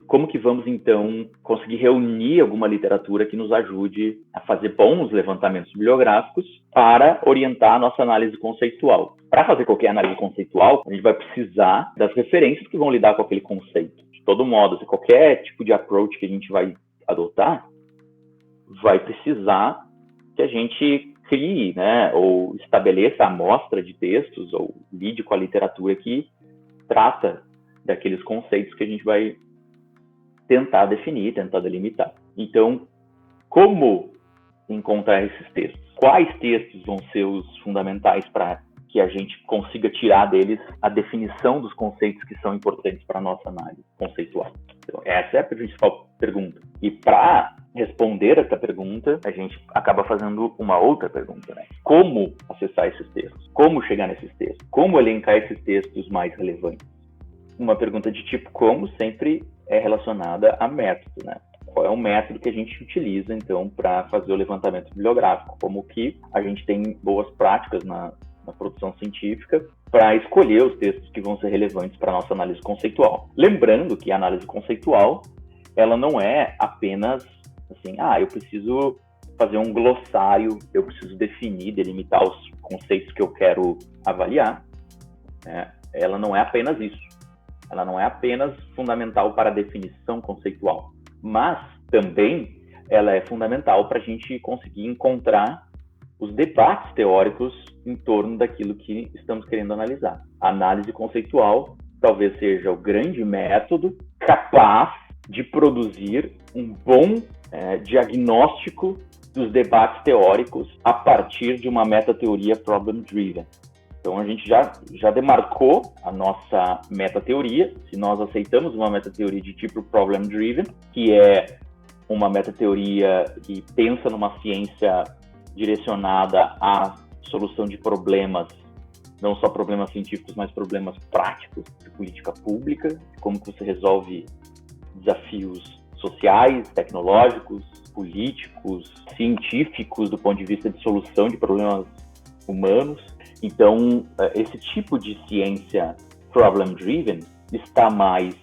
como que vamos, então, conseguir reunir alguma literatura que nos ajude a fazer bons levantamentos bibliográficos para orientar a nossa análise conceitual. Para fazer qualquer análise conceitual, a gente vai precisar das referências que vão lidar com aquele conceito. De todo modo, se qualquer tipo de approach que a gente vai adotar, vai precisar que a gente crie, né, ou estabeleça a amostra de textos, ou lide com a literatura que trata daqueles conceitos que a gente vai tentar definir, tentar delimitar. Então, como encontrar esses textos? Quais textos vão ser os fundamentais para que a gente consiga tirar deles a definição dos conceitos que são importantes para a nossa análise conceitual? Então, essa é a principal pergunta. E para responder essa pergunta, a gente acaba fazendo uma outra pergunta, né? Como acessar esses textos? Como chegar nesses textos? Como elencar esses textos mais relevantes? Uma pergunta de tipo como sempre é relacionada a método, né? Qual é o método que a gente utiliza, então, para fazer o levantamento bibliográfico? Como que a gente tem boas práticas na produção científica para escolher os textos que vão ser relevantes para a nossa análise conceitual. Lembrando que a análise conceitual, ela não é apenas assim, eu preciso fazer um glossário, eu preciso definir, delimitar os conceitos que eu quero avaliar, né? Ela não é apenas isso. Ela não é apenas fundamental para a definição conceitual, mas também ela é fundamental para a gente conseguir encontrar os debates teóricos em torno daquilo que estamos querendo analisar. A análise conceitual talvez seja o grande método capaz de produzir um bom diagnóstico dos debates teóricos a partir de uma metateoria problem-driven. Então, a gente já demarcou a nossa metateoria. Se nós aceitamos uma metateoria de tipo problem-driven, que é uma metateoria que pensa numa ciência direcionada à solução de problemas, não só problemas científicos, mas problemas práticos de política pública, como que você resolve desafios sociais, tecnológicos, políticos, científicos do ponto de vista de solução de problemas humanos. Então, esse tipo de ciência problem-driven está mais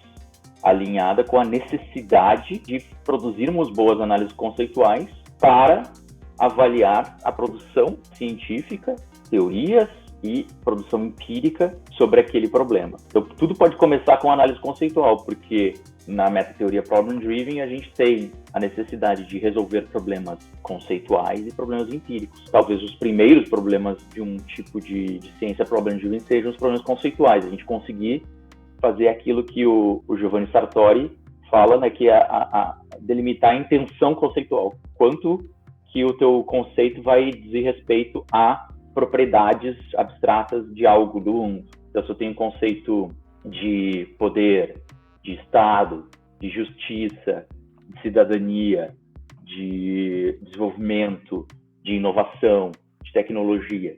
alinhada com a necessidade de produzirmos boas análises conceituais para avaliar a produção científica, teorias e produção empírica sobre aquele problema. Então, tudo pode começar com análise conceitual, porque na metateoria problem-driven a gente tem a necessidade de resolver problemas conceituais e problemas empíricos. Talvez os primeiros problemas de um tipo de ciência problem-driven sejam os problemas conceituais. A gente conseguir fazer aquilo que o Giovanni Sartori fala, né, que é a delimitar a intenção conceitual. Quanto que o teu conceito vai dizer respeito a propriedades abstratas de algo do mundo. Então, se eu tenho um conceito de poder, de Estado, de justiça, de cidadania, de desenvolvimento, de inovação, de tecnologia,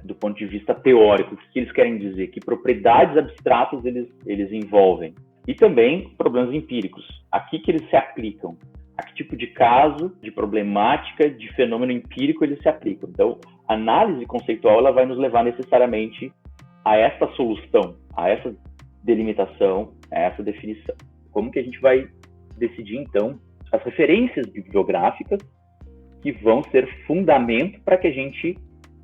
do ponto de vista teórico, o que eles querem dizer? Que propriedades abstratas eles envolvem? E também problemas empíricos. A que eles se aplicam? A que tipo de caso, de problemática, de fenômeno empírico eles se aplicam? Então, a análise conceitual ela vai nos levar necessariamente a essa solução, a essa delimitação, a essa definição. Como que a gente vai decidir, então, as referências bibliográficas que vão ser fundamento para que a gente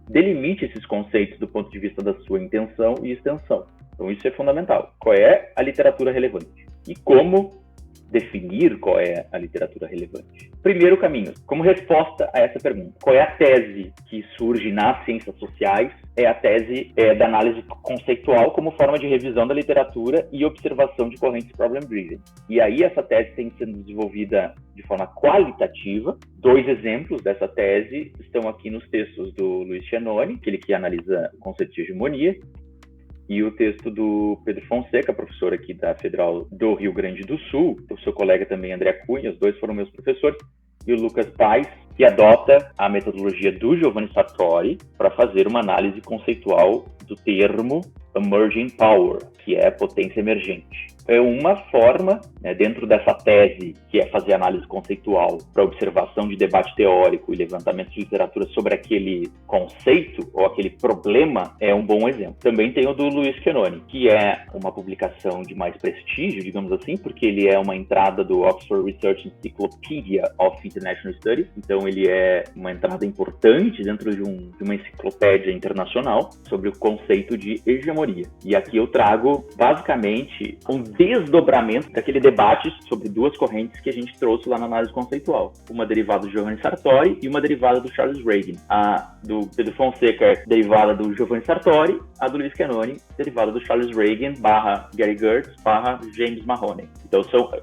delimite esses conceitos do ponto de vista da sua intenção e extensão. Então, isso é fundamental. Qual é a literatura relevante? E como definir qual é a literatura relevante? Primeiro caminho, como resposta a essa pergunta, qual é a tese que surge nas ciências sociais? É a tese da análise conceitual como forma de revisão da literatura e observação de correntes problem-driven. E aí essa tese tem sendo desenvolvida de forma qualitativa. 2 exemplos dessa tese estão aqui nos textos do Luiz Cianoni, aquele que analisa o conceito de hegemonia, e o texto do Pedro Fonseca, professor aqui da Federal do Rio Grande do Sul, o seu colega também, André Cunha, os dois foram meus professores, e o Lucas Paes, que adota a metodologia do Giovanni Sartori para fazer uma análise conceitual do termo emerging power, que é potência emergente. é uma forma, né, dentro dessa tese, que é fazer análise conceitual para observação de debate teórico e levantamento de literatura sobre aquele conceito ou aquele problema, é um bom exemplo. Também tem o do Luiz Quenoni, que é uma publicação de mais prestígio, digamos assim, porque ele é uma entrada do Oxford Research Encyclopedia of International Studies, então ele é uma entrada importante dentro de uma enciclopédia internacional sobre o conceito de hegemonia. E aqui eu trago, basicamente, um desdobramento daquele debate sobre duas correntes que a gente trouxe lá na análise conceitual. Uma derivada do Giovanni Sartori e uma derivada do Charles Reagan. A do Pedro Fonseca, derivada do Giovanni Sartori, a do Luiz Quenoni, derivada do Charles Reagan, /Gary Gertz, /James Mahoney. Então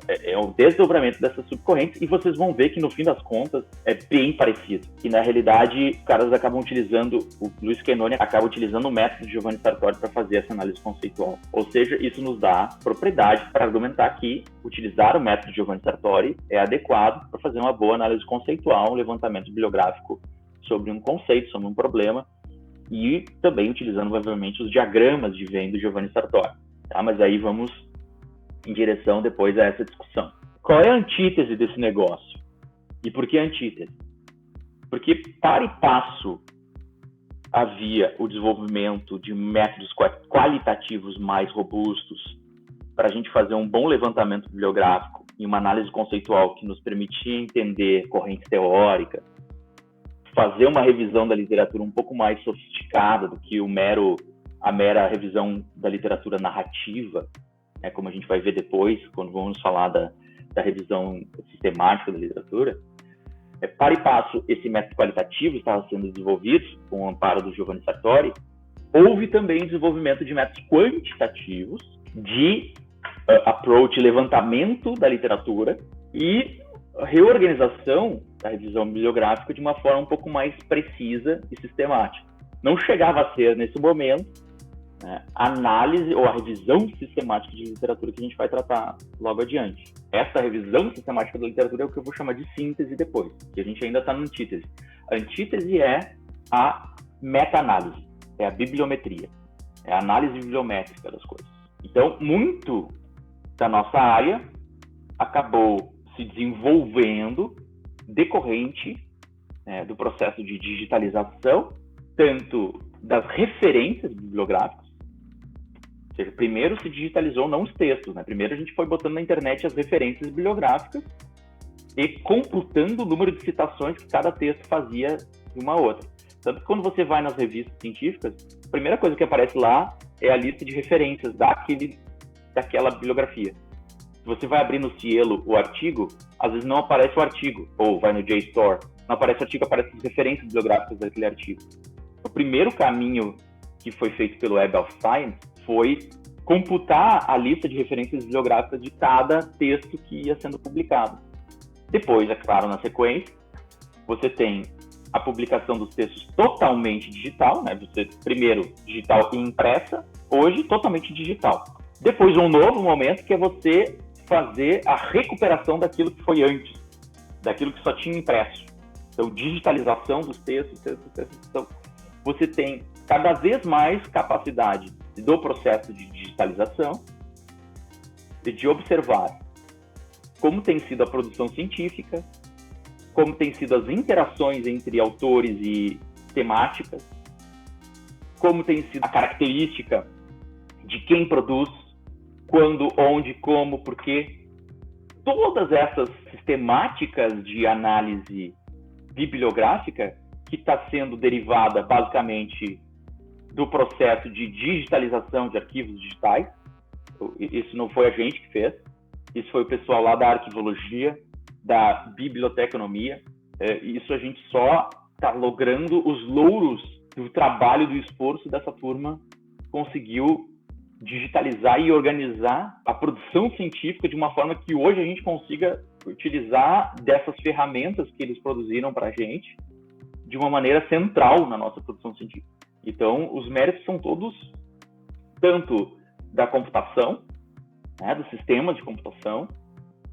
é um desdobramento dessas subcorrentes, e vocês vão ver que no fim das contas é bem parecido. E na realidade, os caras acabam utilizando, o Luiz Quenoni acaba utilizando o método de Giovanni Sartori para fazer essa análise conceitual. Ou seja, isso nos dá propriedade para argumentar que utilizar o método de Giovanni Sartori é adequado para fazer uma boa análise conceitual, um levantamento bibliográfico sobre um conceito, sobre um problema, e também utilizando, obviamente, os diagramas de Venn do Giovanni Sartori. Tá? Mas aí vamos em direção depois a essa discussão. Qual é a antítese desse negócio? E por que a antítese? Porque para e passo havia o desenvolvimento de métodos qualitativos mais robustos para a gente fazer um bom levantamento bibliográfico e uma análise conceitual que nos permitia entender correntes teóricas, fazer uma revisão da literatura um pouco mais sofisticada do que a mera revisão da literatura narrativa, né, como a gente vai ver depois, quando vamos falar da revisão sistemática da literatura. Para e passo, esse método qualitativo estava sendo desenvolvido com o amparo do Giovanni Sartori. Houve também desenvolvimento de métodos quantitativos de approach, levantamento da literatura e reorganização da revisão bibliográfica de uma forma um pouco mais precisa e sistemática. Não chegava a ser, nesse momento, a análise ou a revisão sistemática de literatura que a gente vai tratar logo adiante. Essa revisão sistemática da literatura é o que eu vou chamar de síntese depois, que a gente ainda está na antítese. A antítese é a meta-análise, é a bibliometria, é a análise bibliométrica das coisas. Então, muito da nossa área acabou se desenvolvendo decorrente do processo de digitalização, tanto das referências bibliográficas, ou seja, primeiro se digitalizou não os textos, né? Primeiro a gente foi botando na internet as referências bibliográficas e computando o número de citações que cada texto fazia de uma outra. Tanto que quando você vai nas revistas científicas, a primeira coisa que aparece lá é a lista de referências daquela bibliografia. Se você vai abrir no Cielo o artigo, às vezes não aparece o artigo, ou vai no JSTOR, não aparece o artigo, aparecem as referências bibliográficas daquele artigo. O primeiro caminho que foi feito pelo Web of Science foi computar a lista de referências bibliográficas de cada texto que ia sendo publicado. Depois, é claro, na sequência, você tem a publicação dos textos totalmente digital, né? Você, primeiro, digital e impressa, hoje totalmente digital. Depois, um novo momento que é você fazer a recuperação daquilo que foi antes, daquilo que só tinha impresso. Então, digitalização dos textos. Então, você tem cada vez mais capacidade do processo de digitalização e de observar como tem sido a produção científica, como tem sido as interações entre autores e temáticas, como tem sido a característica de quem produz, quando, onde, como, por quê. Todas essas sistemáticas de análise bibliográfica que está sendo derivada basicamente do processo de digitalização de arquivos digitais. Isso não foi a gente que fez, isso foi o pessoal lá da arquivologia, da biblioteconomia. Isso a gente só está logrando os louros do trabalho, do esforço dessa turma, conseguiu digitalizar e organizar a produção científica de uma forma que hoje a gente consiga utilizar dessas ferramentas que eles produziram para a gente de uma maneira central na nossa produção científica. Então, os méritos são todos tanto da computação, né, dos sistemas de computação,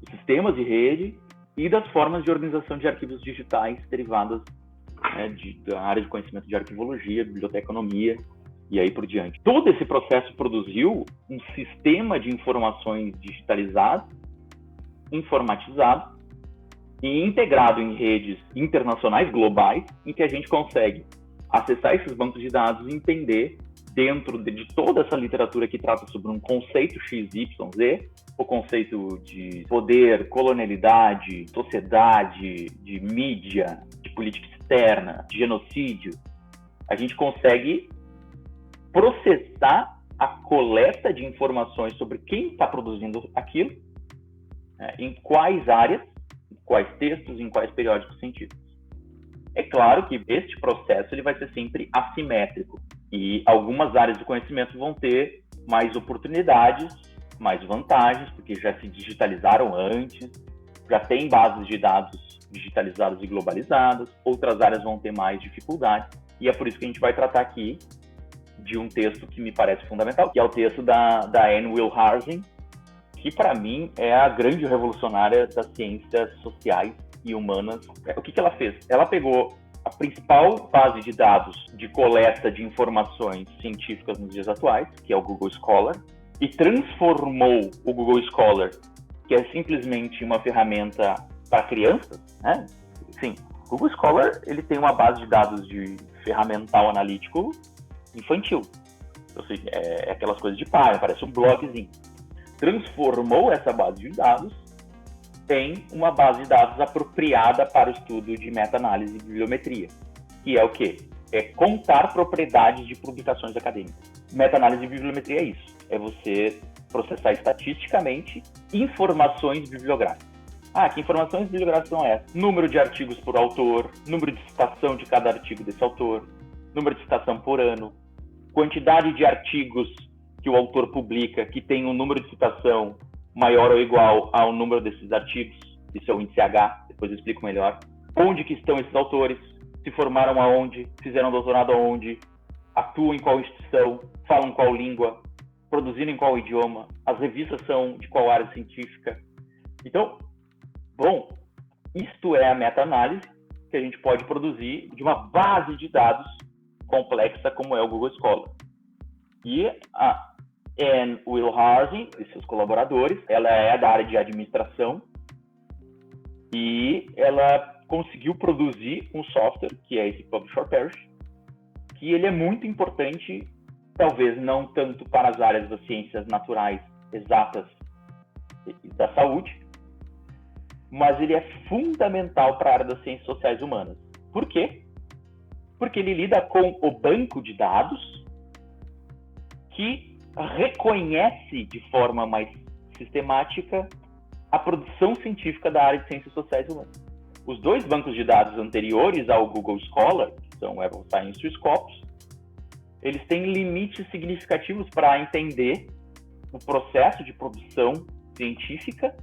dos sistemas de rede e das formas de organização de arquivos digitais derivadas, né, da área de conhecimento de arquivologia, biblioteconomia e aí por diante. Todo esse processo produziu um sistema de informações digitalizado, informatizado e integrado em redes internacionais, globais, em que a gente consegue acessar esses bancos de dados e entender, dentro de toda essa literatura que trata sobre um conceito XYZ, o conceito de poder, colonialidade, sociedade, de mídia, de política externa, de genocídio, a gente consegue processar a coleta de informações sobre quem está produzindo aquilo, em quais áreas, em quais textos, em quais periódicos científicos. É claro que este processo ele vai ser sempre assimétrico e algumas áreas do conhecimento vão ter mais oportunidades, mais vantagens, porque já se digitalizaram antes, já tem bases de dados digitalizadas e globalizadas, outras áreas vão ter mais dificuldades, e é por isso que a gente vai tratar aqui de um texto que me parece fundamental, que é o texto da Anne Wilharsen, que para mim é a grande revolucionária das ciências sociais e humanas. O que ela fez? Ela pegou a principal base de dados de coleta de informações científicas nos dias atuais, que é o Google Scholar, e transformou o Google Scholar, que é simplesmente uma ferramenta para crianças, né? Sim, o Google Scholar ele tem uma base de dados de ferramental analítico infantil. Ou seja, é aquelas coisas de pai, parece um blogzinho. Transformou essa base de dados em uma base de dados apropriada para o estudo de meta-análise e bibliometria, que é o quê? É contar propriedades de publicações acadêmicas. Meta-análise e bibliometria é isso. É você processar estatisticamente informações bibliográficas. Que informações bibliográficas são essas? Número de artigos por autor, número de citação de cada artigo desse autor, número de citação por ano, quantidade de artigos que o autor publica que tem um número de citação maior ou igual ao número desses artigos, isso é o índice H, depois eu explico melhor. Onde que estão esses autores, se formaram aonde, fizeram doutorado aonde, atuam em qual instituição, falam qual língua, produziram em qual idioma, as revistas são de qual área científica. Então, bom, isto é a meta-análise que a gente pode produzir de uma base de dados complexa como é o Google Scholar. E a Anne Wilharsen e seus colaboradores, ela é da área de administração e ela conseguiu produzir um software, que é esse Publish or Perish, que ele é muito importante, talvez não tanto para as áreas das ciências naturais, exatas e da saúde, mas ele é fundamental para a área das ciências sociais humanas. Por quê? Porque ele lida com o banco de dados que reconhece de forma mais sistemática a produção científica da área de ciências sociais humanas. Os dois bancos de dados anteriores ao Google Scholar, que são o Web of Science e o Scopus, eles têm limites significativos para entender o processo de produção científica,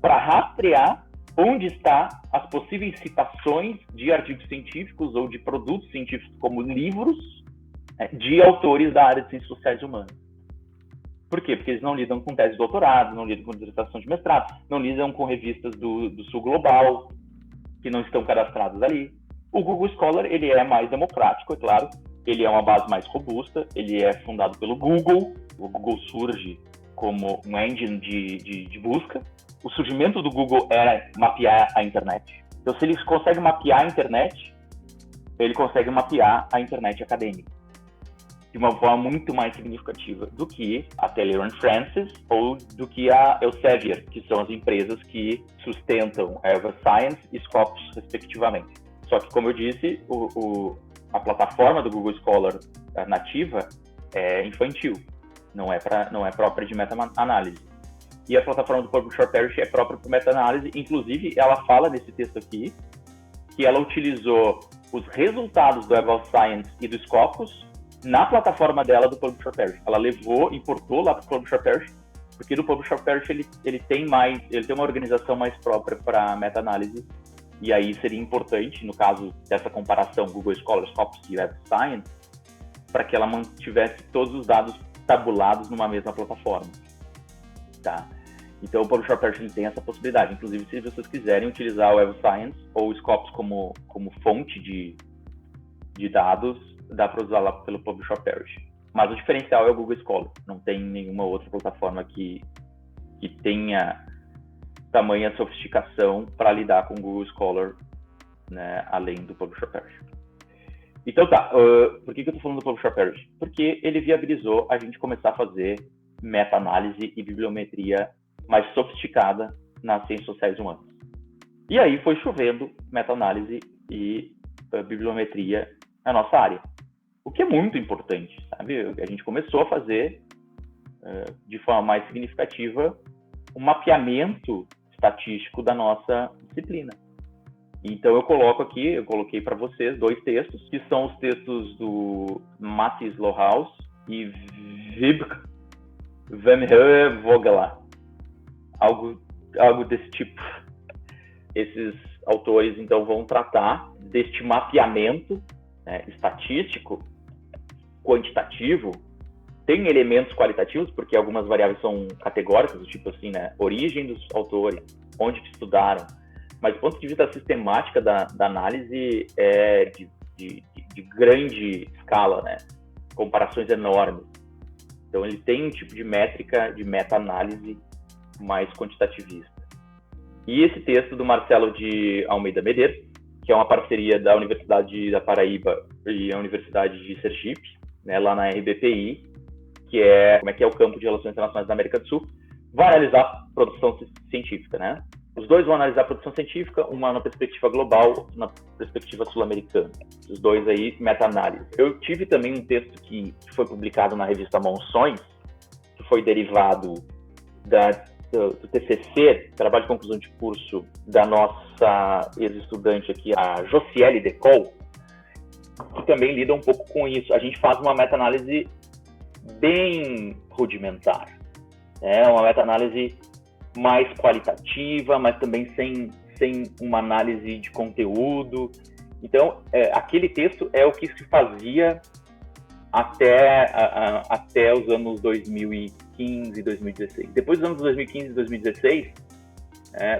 para rastrear onde estão as possíveis citações de artigos científicos ou de produtos científicos como livros de autores da área de ciências sociais humanas. Por quê? Porque eles não lidam com tese de doutorado, não lidam com dissertação de mestrado, não lidam com revistas do Sul Global, que não estão cadastradas ali. O Google Scholar, ele é mais democrático, é claro, ele é uma base mais robusta, ele é fundado pelo Google, o Google surge como um engine de busca. O surgimento do Google era mapear a internet. Então, se ele consegue mapear a internet, ele consegue mapear a internet acadêmica de uma forma muito mais significativa do que a Taylor & Francis ou do que a Elsevier, que são as empresas que sustentam a Web of Science e Scopus, respectivamente. Só que, como eu disse, a plataforma do Google Scholar nativa é infantil, não é própria de meta-análise. E a plataforma do Publish or Perish é própria para meta-análise. Inclusive, ela fala nesse texto aqui que ela utilizou os resultados do Web of Science e do Scopus na plataforma dela do Publish or Perish. Ela importou lá para o Publish or Perish, porque no Publish or Perish ele tem uma organização mais própria para meta-análise, e aí seria importante, no caso dessa comparação Google Scholar, Scopus e Web of Science, para que ela mantivesse todos os dados tabulados numa mesma plataforma. Tá? Então o Publish or Perish tem essa possibilidade. Inclusive, se vocês quiserem utilizar o Web of Science ou o Scopus como fonte de dados, dá para usar lá pelo Publish or Perish. Mas o diferencial é o Google Scholar. Não tem nenhuma outra plataforma que tenha tamanha sofisticação para lidar com o Google Scholar, né, além do Publish or Perish. Então tá, por que eu estou falando do Publish or Perish? Porque ele viabilizou a gente começar a fazer meta-análise e bibliometria mais sofisticada nas ciências sociais humanas. E aí foi chovendo meta-análise e bibliometria na nossa área. O que é muito importante, sabe? A gente começou a fazer, de forma mais significativa, um mapeamento estatístico da nossa disciplina. Então eu coloquei para vocês 2 textos, que são os textos do Mathis Lohaus e Wiebke Vermeer Vogler. Algo desse tipo. Esses autores, então, vão tratar deste mapeamento, né, estatístico, quantitativo. Tem elementos qualitativos, porque algumas variáveis são categóricas, do tipo assim, né, origem dos autores, onde que estudaram. Mas do ponto de vista sistemática da análise é de grande escala, né? Comparações enormes. Então ele tem um tipo de métrica de meta-análise mais quantitativista. E esse texto do Marcelo de Almeida Medeiros, que é uma parceria da Universidade da Paraíba e a Universidade de Sergipe, né, lá na RBPI, que é o campo de Relações Internacionais da América do Sul, vai analisar produção científica, né? Os dois vão analisar a produção científica, uma na perspectiva global, outra na perspectiva sul-americana. Os dois aí, meta-análise. Eu tive também um texto que foi publicado na revista Monções, que foi derivado do TCC, Trabalho de Conclusão de Curso, da nossa ex-estudante aqui, a Josiele Decol, que também lida um pouco com isso. A gente faz uma meta-análise bem rudimentar. É uma meta-análise mais qualitativa, mas também sem uma análise de conteúdo. Então, aquele texto é o que se fazia até os anos 2015 e 2016. Depois dos anos 2015 e 2016,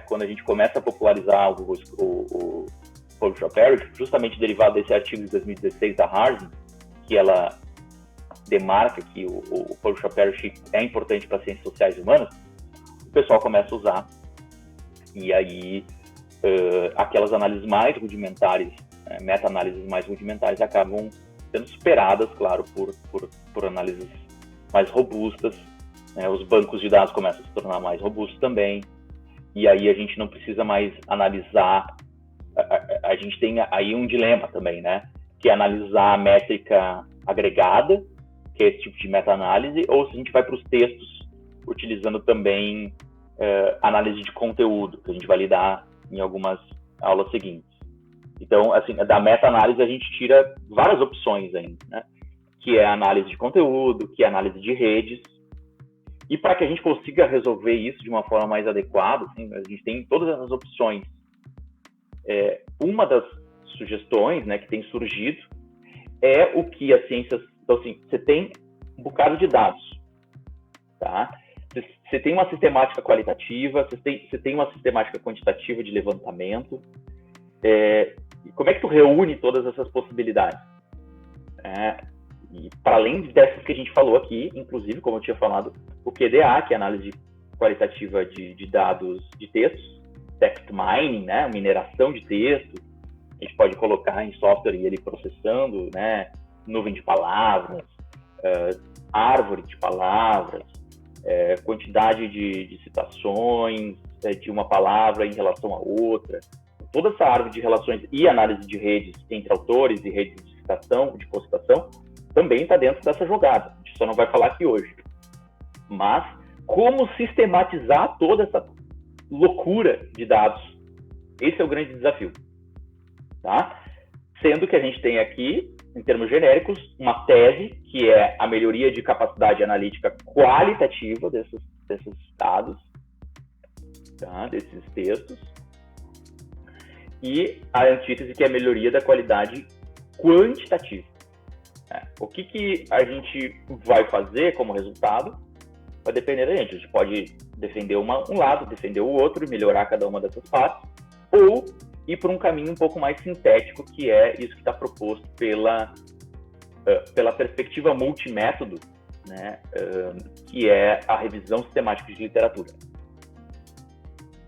quando a gente começa a popularizar o Publish or Perish, justamente derivado desse artigo de 2016 da Harvard, que ela demarca que o Publish or Perish é importante para as ciências sociais humanas, o pessoal começa a usar, e aí aquelas análises mais rudimentares, meta-análises mais rudimentares, acabam sendo superadas, claro, por análises mais robustas, né? Os bancos de dados começam a se tornar mais robustos também, e aí a gente não precisa mais analisar, a gente tem aí um dilema também, né? Que é analisar a métrica agregada, que é esse tipo de meta-análise, ou se a gente vai para os textos utilizando também análise de conteúdo, que a gente vai lidar em algumas aulas seguintes. Então, assim, da meta-análise a gente tira várias opções ainda, né? Que é a análise de conteúdo, que é a análise de redes. E para que a gente consiga resolver isso de uma forma mais adequada, assim, a gente tem todas as opções. Uma das sugestões, né, que tem surgido é o que as ciências... Então, assim, você tem um bocado de dados, tá? Você tem uma sistemática qualitativa, você tem uma sistemática quantitativa de levantamento. Como é que tu reúne todas essas possibilidades? E para além dessas que a gente falou aqui, inclusive, como eu tinha falado, o QDA, que é a análise qualitativa de dados de textos, text mining, né, mineração de texto, a gente pode colocar em software e ele processando, né, nuvem de palavras, árvore de palavras, quantidade de citações de uma palavra em relação a outra. Toda essa árvore de relações e análise de redes entre autores e redes de citação, de co-citação, também está dentro dessa jogada. A gente só não vai falar aqui hoje. Mas como sistematizar toda essa loucura de dados? Esse é o grande desafio. Tá? Sendo que a gente tem aqui, em termos genéricos, uma tese, que é a melhoria de capacidade analítica qualitativa desses dados, tá? Desses textos, e a antítese, que é a melhoria da qualidade quantitativa. O que a gente vai fazer como resultado vai depender da gente. A gente pode defender um lado, defender o outro, melhorar cada uma dessas partes, ou ir por um caminho um pouco mais sintético, que é isso que está proposto pela pela perspectiva multimétodo, né, que é a revisão sistemática de literatura.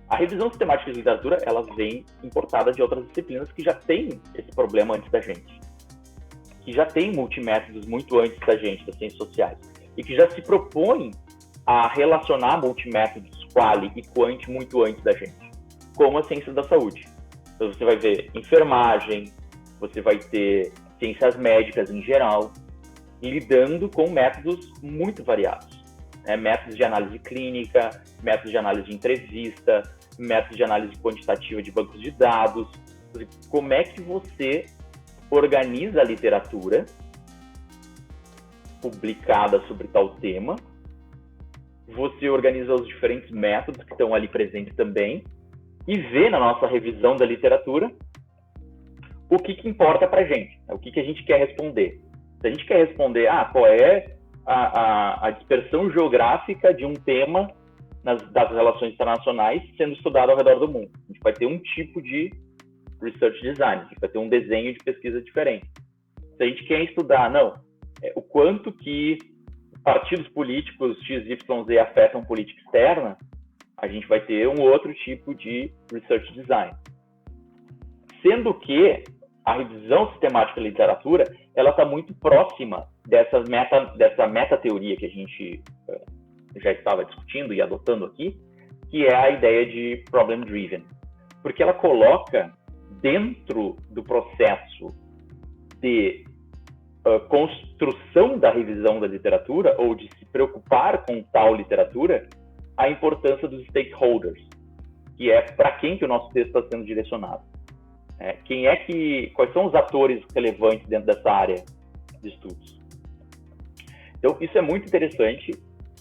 A revisão sistemática de literatura, ela vem importada de outras disciplinas que já têm esse problema antes da gente, que já tem multimétodos muito antes da gente, das ciências sociais, e que já se propõem a relacionar multimétodos quali e quant muito antes da gente, como as ciências da saúde. Então você vai ver enfermagem, você vai ter ciências médicas em geral, lidando com métodos muito variados. Métodos de análise clínica, métodos de análise de entrevista, métodos de análise quantitativa de bancos de dados. Como é que você organiza a literatura publicada sobre tal tema, você organiza os diferentes métodos que estão ali presentes também e vê na nossa revisão da literatura o que importa para a gente, o que a gente quer responder. Se a gente quer responder, qual é a dispersão geográfica de um tema das relações internacionais sendo estudado ao redor do mundo, a gente vai ter um tipo de research design, a gente vai ter um desenho de pesquisa diferente. Se a gente quer estudar, o quanto que partidos políticos XYZ afetam política externa, a gente vai ter um outro tipo de research design. Sendo que a revisão sistemática da literatura, ela está muito próxima dessa meta-teoria que a gente já estava discutindo e adotando aqui, que é a ideia de problem-driven. Porque ela coloca dentro do processo de construção da revisão da literatura, ou de se preocupar com tal literatura, a importância dos stakeholders, que é para quem que o nosso texto está sendo direcionado. Quais são os atores relevantes dentro dessa área de estudos? Então, isso é muito interessante.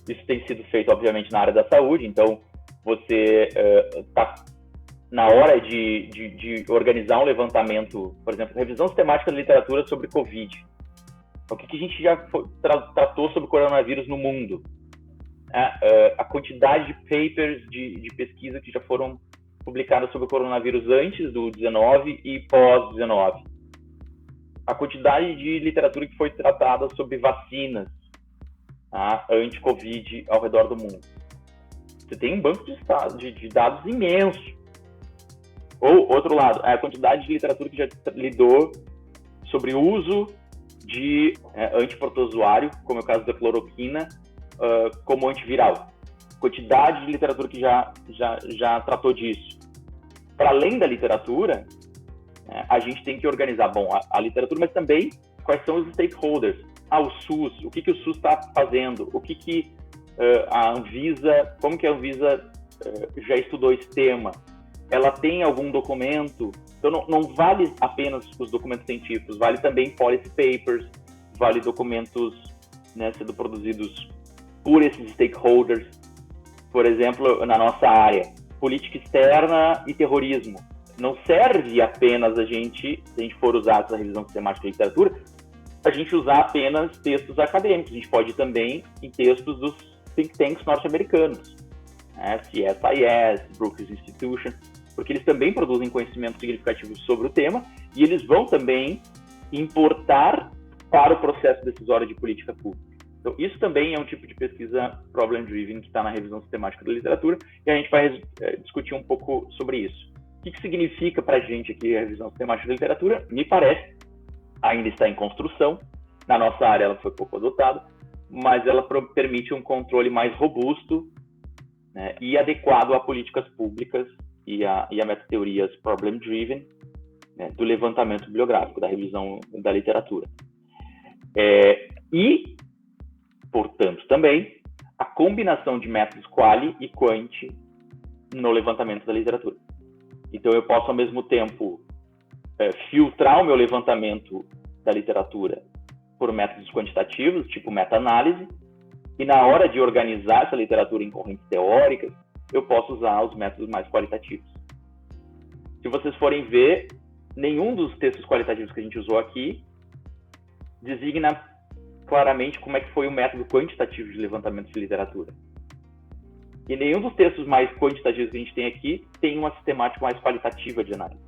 Isso tem sido feito, obviamente, na área da saúde. Então, você está na hora de organizar um levantamento, por exemplo, revisão sistemática da literatura sobre Covid. O que a gente já tratou sobre coronavírus no mundo? A quantidade de papers de pesquisa que já foram publicadas sobre o coronavírus antes do 19 e pós-19. A quantidade de literatura que foi tratada sobre vacinas anti-Covid ao redor do mundo. Você tem um banco de dados imenso. Ou, outro lado, a quantidade de literatura que já lidou sobre o uso de antiprotozoário, como é o caso da cloroquina, como antiviral. Quantidade de literatura que já tratou disso. Para além da literatura, a gente tem que organizar, a literatura, mas também quais são os stakeholders. O SUS, o que o SUS está fazendo, o que a Anvisa, como que a Anvisa já estudou esse tema, ela tem algum documento, então não vale apenas os documentos científicos, vale também policy papers, vale documentos sendo produzidos por esses stakeholders. Por exemplo, na nossa área, política externa e terrorismo. Não serve apenas se a gente for usar essa revisão sistemática de literatura, a gente usar apenas textos acadêmicos. A gente pode ir também em textos dos think tanks norte-americanos, CSIS, Brookings Institution, porque eles também produzem conhecimento significativo sobre o tema e eles vão também importar para o processo decisório de política pública. Então, isso também é um tipo de pesquisa problem-driven que está na revisão sistemática da literatura e a gente vai discutir um pouco sobre isso. O que significa para a gente aqui a revisão sistemática da literatura? Me parece, ainda está em construção. Na nossa área ela foi pouco adotada, mas ela permite um controle mais robusto, e adequado a políticas públicas e a metateorias problem-driven, do levantamento bibliográfico, da revisão da literatura. E, portanto, também a combinação de métodos quali e quant no levantamento da literatura. Então, eu posso, ao mesmo tempo, filtrar o meu levantamento da literatura por métodos quantitativos, tipo meta-análise, e na hora de organizar essa literatura em correntes teóricas, eu posso usar os métodos mais qualitativos. Se vocês forem ver, nenhum dos textos qualitativos que a gente usou aqui designa claramente como é que foi o método quantitativo de levantamento de literatura. E nenhum dos textos mais quantitativos que a gente tem aqui tem uma sistemática mais qualitativa de análise.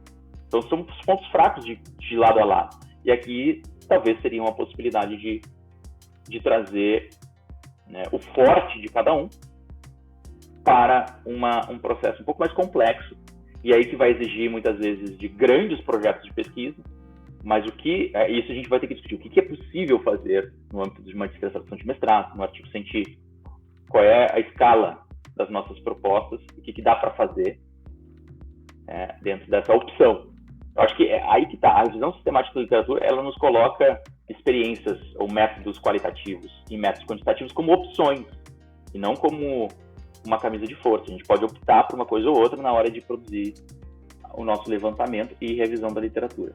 Então, são os pontos fracos de lado a lado. E aqui talvez seria uma possibilidade de trazer, né, o forte de cada um para um processo um pouco mais complexo, e aí que vai exigir muitas vezes de grandes projetos de pesquisa, mas isso a gente vai ter que discutir, o que é possível fazer no âmbito de uma dissertação de mestrado, no artigo científico, qual é a escala das nossas propostas, o que dá para fazer dentro dessa opção. Eu acho que é aí que está. A revisão sistemática da literatura, ela nos coloca experiências ou métodos qualitativos e métodos quantitativos como opções, e não como uma camisa de força. A gente pode optar por uma coisa ou outra na hora de produzir o nosso levantamento e revisão da literatura.